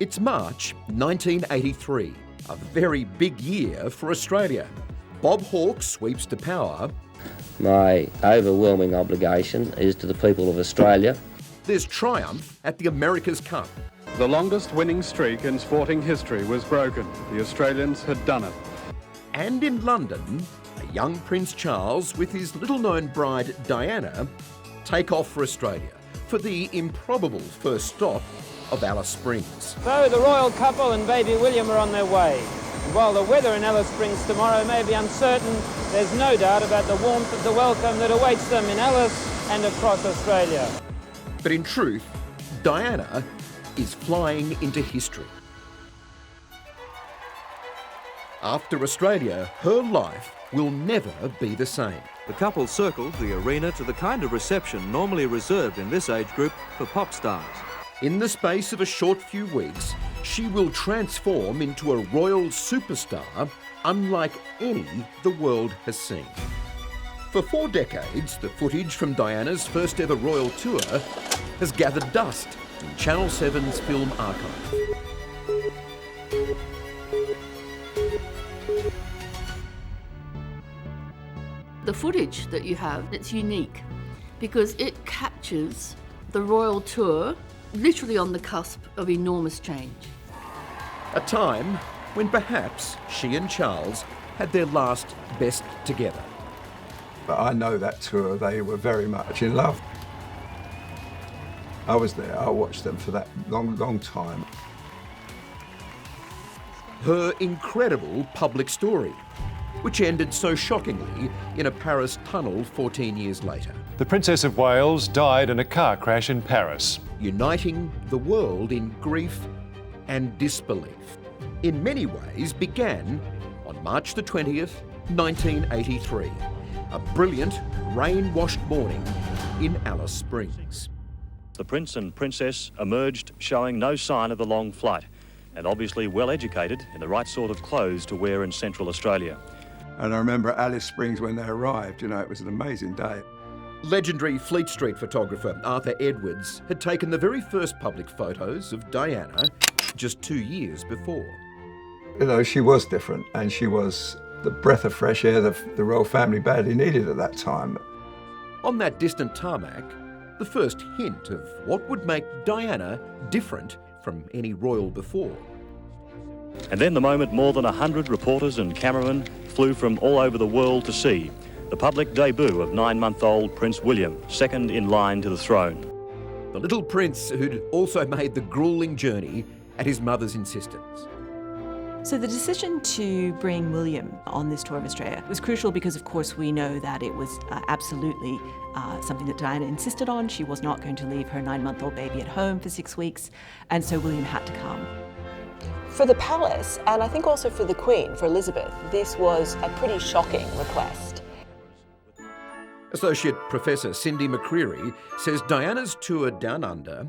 It's March 1983, a very big year for Australia. Bob Hawke sweeps to power. My overwhelming obligation is to the people of Australia. There's triumph at the America's Cup. The longest winning streak in sporting history was broken. The Australians had done it. And in London, a young Prince Charles with his little-known bride Diana take off for Australia for the improbable first stop of Alice Springs. So the royal couple and baby William are on their way. And while the weather in Alice Springs tomorrow may be uncertain, there's no doubt about the warmth of the welcome that awaits them in Alice and across Australia. But in truth, Diana is flying into history. After Australia, her life will never be the same. The couple circled the arena to the kind of reception normally reserved in this age group for pop stars. In the space of a short few weeks, she will transform into a royal superstar unlike any the world has seen. For 4 decades, the footage from Diana's first ever royal tour has gathered dust in Channel 7's film archive. The footage that you have, it's unique because it captures the royal tour literally on the cusp of enormous change. A time when perhaps she and Charles had their last best together. But I know that tour, they were very much in love. I was there, I watched them for that long time. Her incredible public story, which ended so shockingly in a Paris tunnel 14 years later. The Princess of Wales died in a car crash in Paris, uniting the world in grief and disbelief. In many ways began on March the 20th, 1983, a brilliant rain-washed morning in Alice Springs. The Prince and Princess emerged showing no sign of the long flight and obviously well educated in the right sort of clothes to wear in Central Australia. And I remember Alice Springs when they arrived, you know, it was an amazing day. Legendary Fleet Street photographer Arthur Edwards had taken the very first public photos of Diana just 2 years before. You know, she was different, and she was the breath of fresh air the royal family badly needed at that time. On that distant tarmac, the first hint of what would make Diana different from any royal before. And then the moment more than 100 reporters and cameramen flew from all over the world to see the public debut of 9-month-old Prince William, second in line to the throne. The little prince who'd also made the gruelling journey at his mother's insistence. So the decision to bring William on this tour of Australia was crucial because, of course, we know that it was absolutely something that Diana insisted on. She was not going to leave her 9-month-old baby at home for 6 weeks, and so William had to come. For the palace, and I think also for the Queen, for Elizabeth, this was a pretty shocking request. Associate Professor Cindy McCreary says Diana's tour down under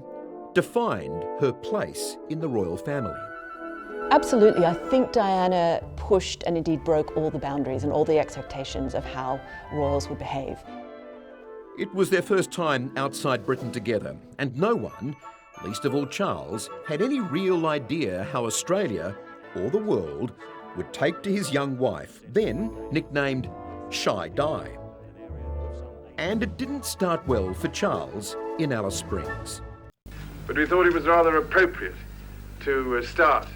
defined her place in the royal family. Absolutely. I think Diana pushed and indeed broke all the boundaries and all the expectations of how royals would behave. It was their first time outside Britain together, and no one, least of all Charles, had any real idea how Australia, or the world, would take to his young wife, then nicknamed Shy Di. And it didn't start well for Charles in Alice Springs. But we thought it was rather appropriate to start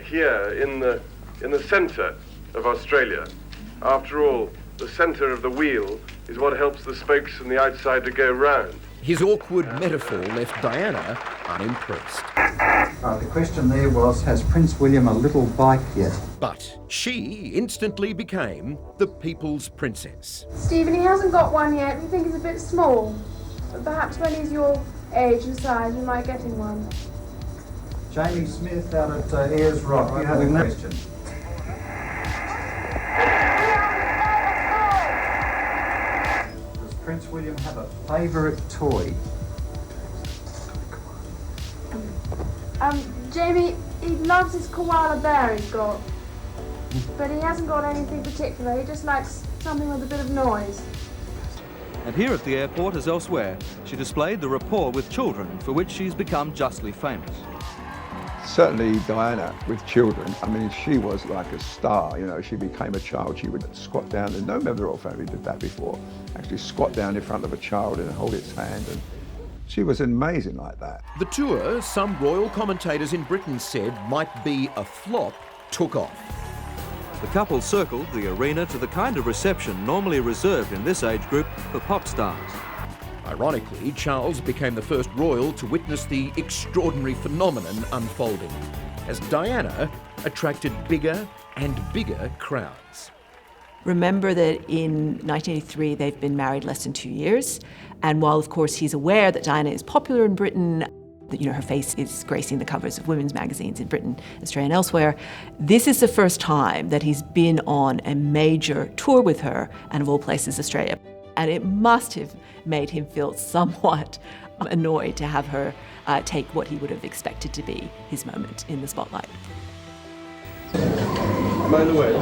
here in the centre of Australia. After all, the centre of the wheel is what helps the spokes on the outside to go round. His awkward metaphor left Diana unimpressed. The question there was, has Prince William a little bike yet? But she instantly became the people's princess. Stephen, he hasn't got one yet. We think he's a bit small. But perhaps when he's your age and size, we might get him one. Jamie Smith out at Ayers Rock, you have a question. Does Prince William have a favourite toy? Jamie, he loves his koala bear he's got. But he hasn't got anything particular. He just likes something with a bit of noise. And here at the airport, as elsewhere, she displayed the rapport with children for which she's become justly famous. Certainly Diana with children, I mean, she was like a star, you know, she became a child, she would squat down, and no member of the royal family did that before, actually squat down in front of a child and hold its hand, and she was amazing like that. The tour, some royal commentators in Britain said might be a flop, took off. The couple circled the arena to the kind of reception normally reserved in this age group for pop stars. Ironically, Charles became the first royal to witness the extraordinary phenomenon unfolding, as Diana attracted bigger and bigger crowds. Remember that in 1983 they've been married less than 2 years, and while of course he's aware that Diana is popular in Britain, that, you know, her face is gracing the covers of women's magazines in Britain, Australia and elsewhere, this is the first time that he's been on a major tour with her, and of all places Australia. And it must have made him feel somewhat annoyed to have her take what he would have expected to be his moment in the spotlight. By the way.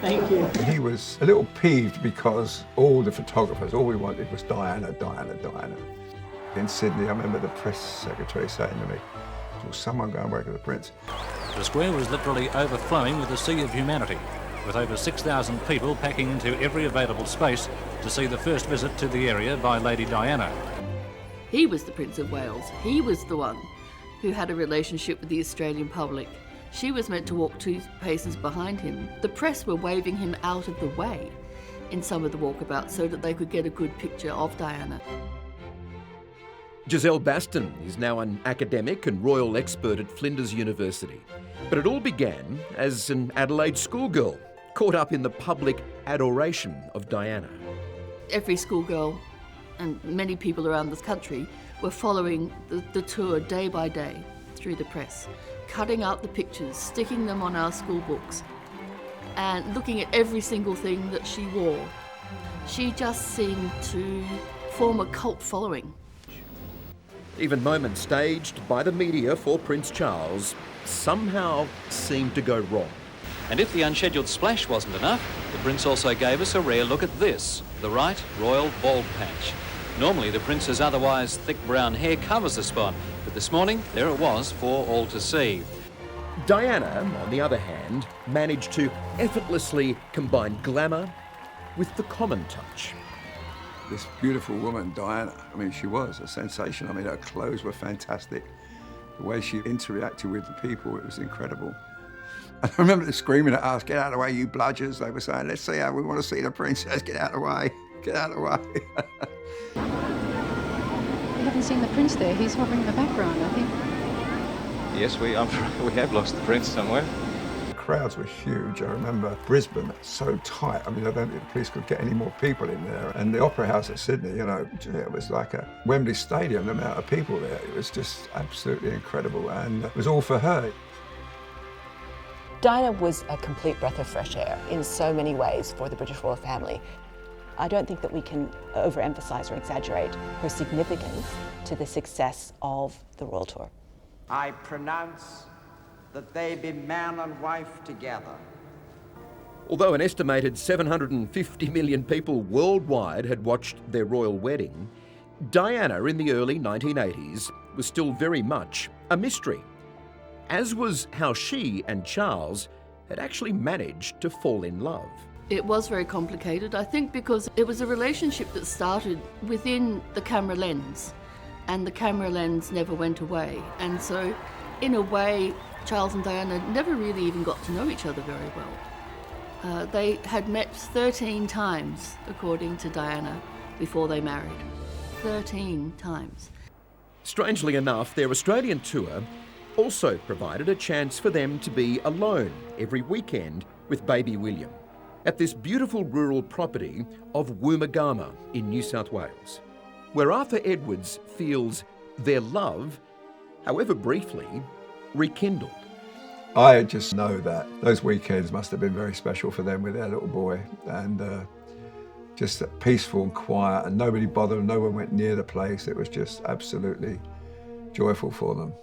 Thank you. He was a little peeved because all the photographers, all we wanted was Diana, Diana, Diana. In Sydney, I remember the press secretary saying to me, "Will someone go and work with the Prince?" The square was literally overflowing with a sea of humanity, with over 6,000 people packing into every available space to see the first visit to the area by Lady Diana. He was the Prince of Wales. He was the one who had a relationship with the Australian public. She was meant to walk 2 paces behind him. The press were waving him out of the way in some of the walkabouts so that they could get a good picture of Diana. Giselle Baston is now an academic and royal expert at Flinders University. But it all began as an Adelaide schoolgirl caught up in the public adoration of Diana. Every schoolgirl and many people around this country were following the tour day by day through the press, cutting out the pictures, sticking them on our school books, and looking at every single thing that she wore. She just seemed to form a cult following. Even moments staged by the media for Prince Charles somehow seemed to go wrong. And if the unscheduled splash wasn't enough, the Prince also gave us a rare look at this, the right royal bald patch. Normally the Prince's otherwise thick brown hair covers the spot, but this morning there it was for all to see. Diana, on the other hand, managed to effortlessly combine glamour with the common touch. This beautiful woman, Diana, I mean, she was a sensation. I mean, her clothes were fantastic. The way she interacted with the people, it was incredible. And I remember screaming at us, "Get out of the way, you bludgers." They were saying, "Let's see how we want to see the princess. Get out of the way, get out of the way." We haven't seen the Prince there. He's hovering in the background, I think. Yes, we have lost the Prince somewhere. The crowds were huge. I remember Brisbane, so tight. I mean, I don't think the police could get any more people in there. And the Opera House at Sydney, you know, it was like a Wembley Stadium, the amount of people there. It was just absolutely incredible, and it was all for her. Diana was a complete breath of fresh air in so many ways for the British royal family. I don't think that we can overemphasize or exaggerate her significance to the success of the royal tour. I pronounce that they be man and wife together. Although an estimated 750 million people worldwide had watched their royal wedding, Diana in the early 1980s was still very much a mystery, as was how she and Charles had actually managed to fall in love. It was very complicated, I think, because it was a relationship that started within the camera lens, and the camera lens never went away. And so, in a way, Charles and Diana never really even got to know each other very well. They had met 13 times, according to Diana, before they married. 13 times. Strangely enough, their Australian tour also provided a chance for them to be alone every weekend with baby William at this beautiful rural property of Woomagama in New South Wales, where Arthur Edwards feels their love, however briefly, rekindled. I just know that those weekends must have been very special for them with their little boy, and just peaceful and quiet, and nobody bothered, no one went near the place. It was just absolutely joyful for them.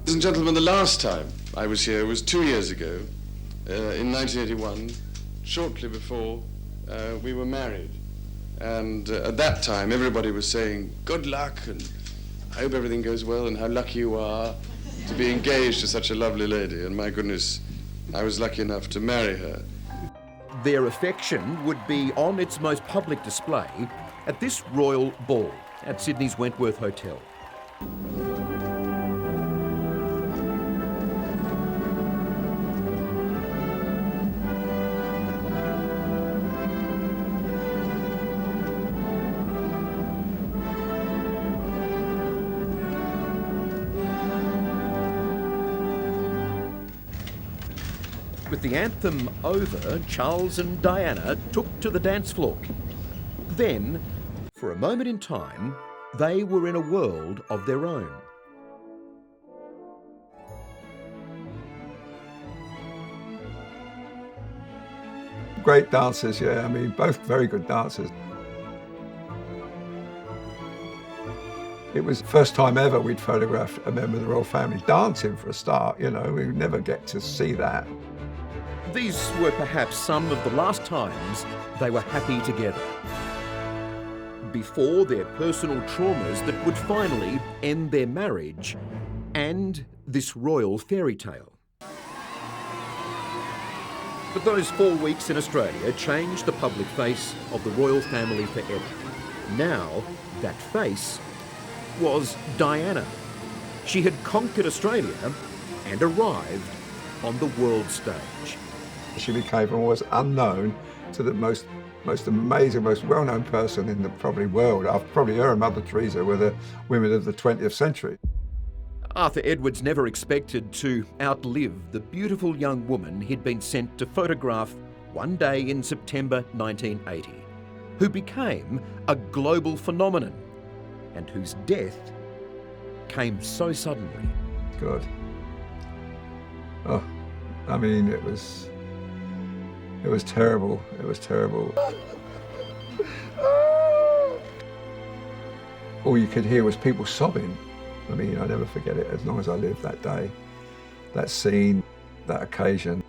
Ladies and gentlemen, the last time I was here was 2 years ago, in 1981, shortly before we were married. And at that time, everybody was saying, "Good luck," and I hope everything goes well, and how lucky you are to be engaged to such a lovely lady. And my goodness, I was lucky enough to marry her. Their affection would be on its most public display at this royal ball at Sydney's Wentworth Hotel. With the anthem over, Charles and Diana took to the dance floor. Then, for a moment in time, they were in a world of their own. Great dancers, yeah. I mean, both very good dancers. It was the first time ever we'd photographed a member of the royal family dancing for a start, you know. We would never get to see that. These were perhaps some of the last times they were happy together, before their personal traumas that would finally end their marriage and this royal fairy tale. But those 4 weeks in Australia changed the public face of the royal family forever. Now, that face was Diana. She had conquered Australia and arrived on the world stage. She became almost unknown to the most amazing, most well-known person in the probably world. After probably her and Mother Teresa were the women of the 20th century. Arthur Edwards never expected to outlive the beautiful young woman he'd been sent to photograph one day in September 1980, who became a global phenomenon and whose death came so suddenly. God. Oh, I mean, it was terrible. It was terrible. All you could hear was people sobbing. I mean, I'll never forget it as long as I live that day. That scene, that occasion.